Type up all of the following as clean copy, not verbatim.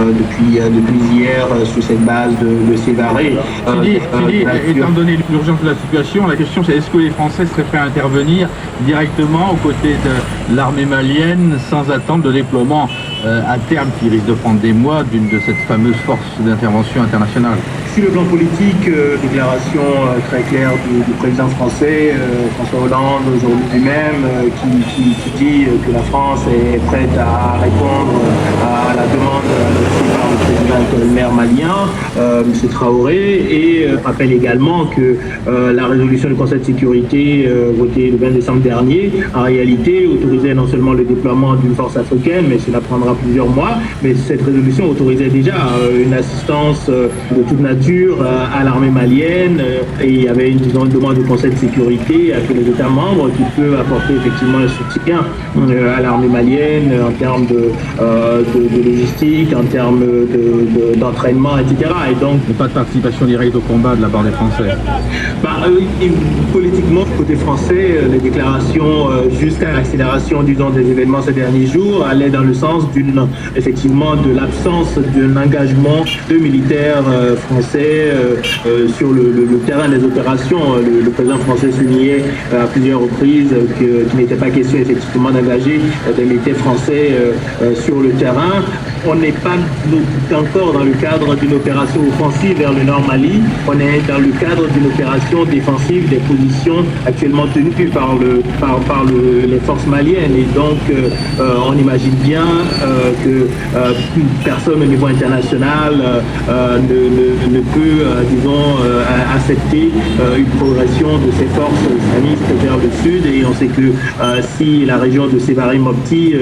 depuis hier sous cette base de Sévaré. Étant donné l'urgence de la situation, la question c'est est-ce que les Français seraient prêts à intervenir directement aux côtés de l'armée malienne sans attendre le déploiement à terme qui risque de prendre des mois de cette fameuse force d'intervention internationale? Sur le plan politique, déclaration très claire du président français, François Hollande, aujourd'hui lui-même, qui dit que la France est prête à répondre à la demande adressée par le président intérimaire malien, M. Traoré, et rappelle également que la résolution du Conseil de sécurité votée le 20 décembre dernier, en réalité, autorisait non seulement le déploiement d'une force africaine, mais cela prendra plusieurs mois, mais cette résolution autorisait déjà une assistance de toute nature à l'armée malienne, et il y avait une demande du Conseil de sécurité à tous les États membres qui peuvent apporter effectivement un soutien à l'armée malienne en termes de logistique, en termes d'entraînement, etc. Et donc, pas de participation directe au combat de la part des Français. Politiquement, côté français, les déclarations jusqu'à l'accélération, disons, des événements ces derniers jours allaient dans le sens effectivement de l'absence d'un engagement de militaires français sur le terrain des opérations. Le président français soulignait à plusieurs reprises qu'il n'était pas question effectivement d'engager des militaires français sur le terrain. On n'est pas encore dans le cadre d'une opération offensive vers le Nord Mali, on est dans le cadre d'une opération défensive des positions actuellement tenues par les forces maliennes, et donc on imagine bien que personne au niveau international ne peut, accepter une progression de ces forces islamistes vers le sud, et on sait que si la région de Sévaré-Mopti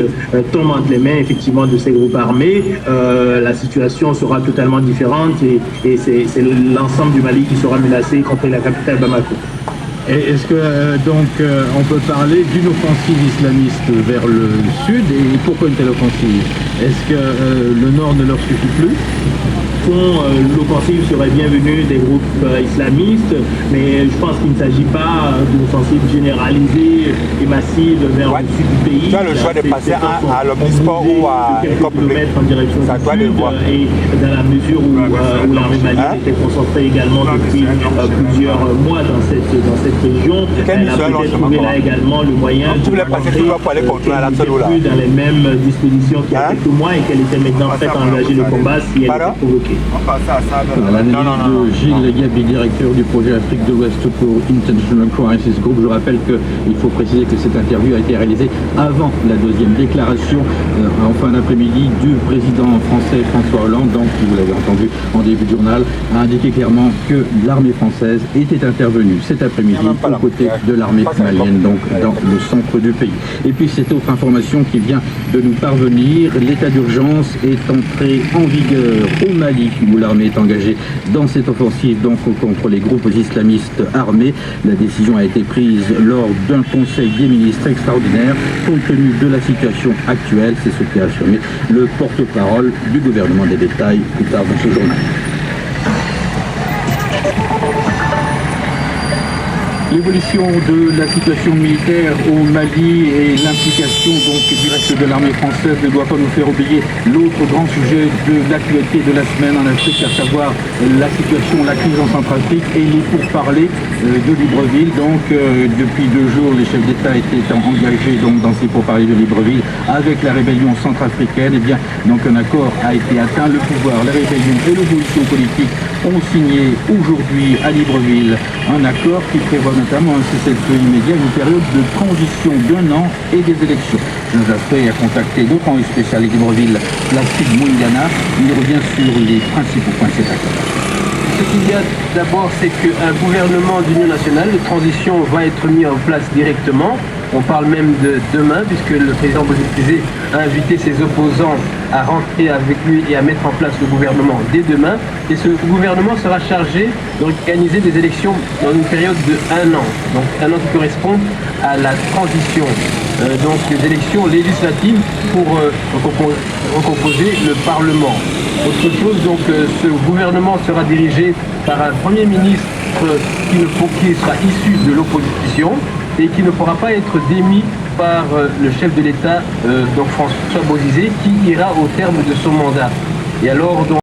tombe entre les mains effectivement de ces groupes armés, la situation sera totalement différente, et c'est l'ensemble du Mali qui sera menacé, y compris la capitale Bamako. Et est-ce que on peut parler d'une offensive islamiste vers le sud, et pourquoi une telle offensive? Est-ce que le nord ne leur suffit plus? L'offensive serait bienvenue des groupes islamistes, mais je pense qu'il ne s'agit pas d'une offensive généralisée et massive vers le sud du pays. Tu as le choix de passer à l'Omnisport ou à quelques kilomètres en direction du sud, et dans la mesure où l'armée malienne était concentrée également depuis plusieurs mois dans cette région, elle a peut-être trouvé là également le moyen de plus dans les mêmes dispositions qu'il y a quelques mois, et qu'elle était maintenant prête à engager le combat si elle était provoquée. L'analyse de Gilles Gabi, directeur du projet Afrique de l'Ouest pour International Crisis Group. Je rappelle qu'il faut préciser que cette interview a été réalisée avant la deuxième déclaration en fin d'après-midi du président français François Hollande, donc, qui, vous l'avez entendu en début de journal, a indiqué clairement que l'armée française était intervenue cet après-midi aux côtés de l'armée malienne, donc dans le centre du pays. Et puis cette autre information qui vient de nous parvenir, l'état d'urgence est entré en vigueur au Mali, où l'armée est engagée dans cette offensive donc contre les groupes islamistes armés. La décision a été prise lors d'un conseil des ministres extraordinaire compte tenu de la situation actuelle. C'est ce qu'a affirmé le porte-parole du gouvernement. Des détails plus tard dans ce journal. L'évolution de la situation militaire au Mali et l'implication donc directe de l'armée française ne doit pas nous faire oublier l'autre grand sujet de l'actualité de la semaine en Afrique, à savoir la situation, la crise en Centrafrique et les pourparlers de Libreville. Donc depuis 2 jours, les chefs d'État étaient engagés donc dans ces pourparlers de Libreville avec la rébellion centrafricaine. Et bien donc un accord a été atteint. Le pouvoir, la rébellion et l'opposition politique ont signé aujourd'hui à Libreville un accord qui prévoit notamment un cessez-le-feu immédiat, une période de transition d'1 an et des élections. Jean Jaffray a contacté notre envoyé spécial à Libreville, Placide Mouingana. Il revient sur les principaux points de cet accord. Ce qu'il y a d'abord, c'est qu'un gouvernement d'union nationale de transition va être mis en place directement. On parle même de demain, puisque le président Bozizé a invité ses opposants à rentrer avec lui et à mettre en place le gouvernement dès demain. Et ce gouvernement sera chargé d'organiser des élections dans une période de 1 an. Donc 1 an qui correspond à la transition. Donc des élections législatives pour recomposer le Parlement. Autre chose, donc ce gouvernement sera dirigé par un Premier ministre qui sera issu de l'opposition et qui ne pourra pas être démis par le chef de l'État, donc François Bozizé, qui ira au terme de son mandat. Et alors, donc,